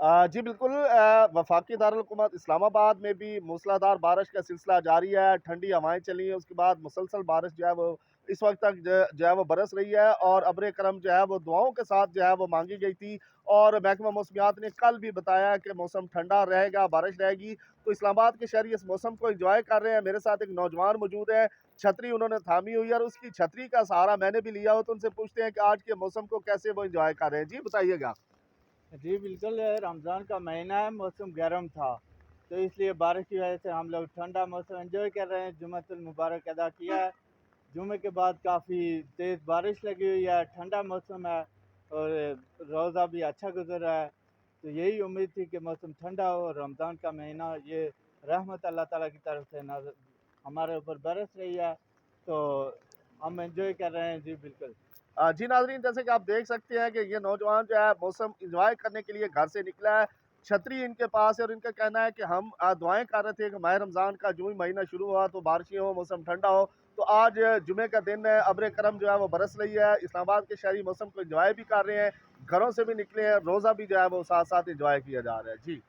जी बिल्कुल, वफाकी दारुल-हुकूमत इस्लामाबाद में भी मूसलाधार बारिश का सिलसिला जारी है। ठंडी हवाएँ चली हैं, उसके बाद मुसलसल बारिश जो है वो इस वक़्त तक जो है वो बरस रही है और अब्र करम जो है वो दुआओं के साथ जो है वो माँगी गई थी। और महकमा मौसमियात ने कल भी बताया कि मौसम ठंडा रहेगा, बारिश रहेगी। तो इस्लामाबाद के शहरी इस मौसम को एन्जॉय कर रहे हैं। मेरे साथ एक नौजवान मौजूद है, छतरी उन्होंने थामी हुई है और उसकी छतरी का सहारा मैंने भी लिया हो, तो उनसे पूछते हैं कि आज के मौसम को कैसे वो एन्जॉय कर रहे हैं। जी बताइएगा। जी बिल्कुल, रमज़ान का महीना है, मौसम गर्म था, तो इसलिए बारिश की वजह से हम लोग ठंडा मौसम एंजॉय कर रहे हैं। जुम्मतुल मुबारक अदा किया है। जुम्मे के बाद काफ़ी तेज़ बारिश लगी हुई है, ठंडा मौसम है और रोज़ा भी अच्छा गुजर रहा है। तो यही उम्मीद थी कि मौसम ठंडा हो और रमज़ान का महीना ये रहमत अल्लाह ताला की तरफ से नाज़िल हमारे ऊपर बरस रही है, तो हम एंजॉय कर रहे हैं। जी बिल्कुल। जी नाज़रीन, जैसे कि आप देख सकते हैं कि ये नौजवान जो है मौसम एन्जॉय करने के लिए घर से निकला है। छतरी इनके पास है और इनका कहना है कि हम दुआएँ कर रहे थे कि माह रमज़ान का जो ही महीना शुरू हुआ तो बारिशें हो, मौसम ठंडा हो। तो आज जुमे का दिन है, अब्र करम जो है वो बरस रही है। इस्लामाबाद के शहरी मौसम को एन्जॉय भी कर रहे हैं, घरों से भी निकले हैं, रोज़ा भी जो है वो साथ-साथ एन्जॉय किया जा रहा है। जी।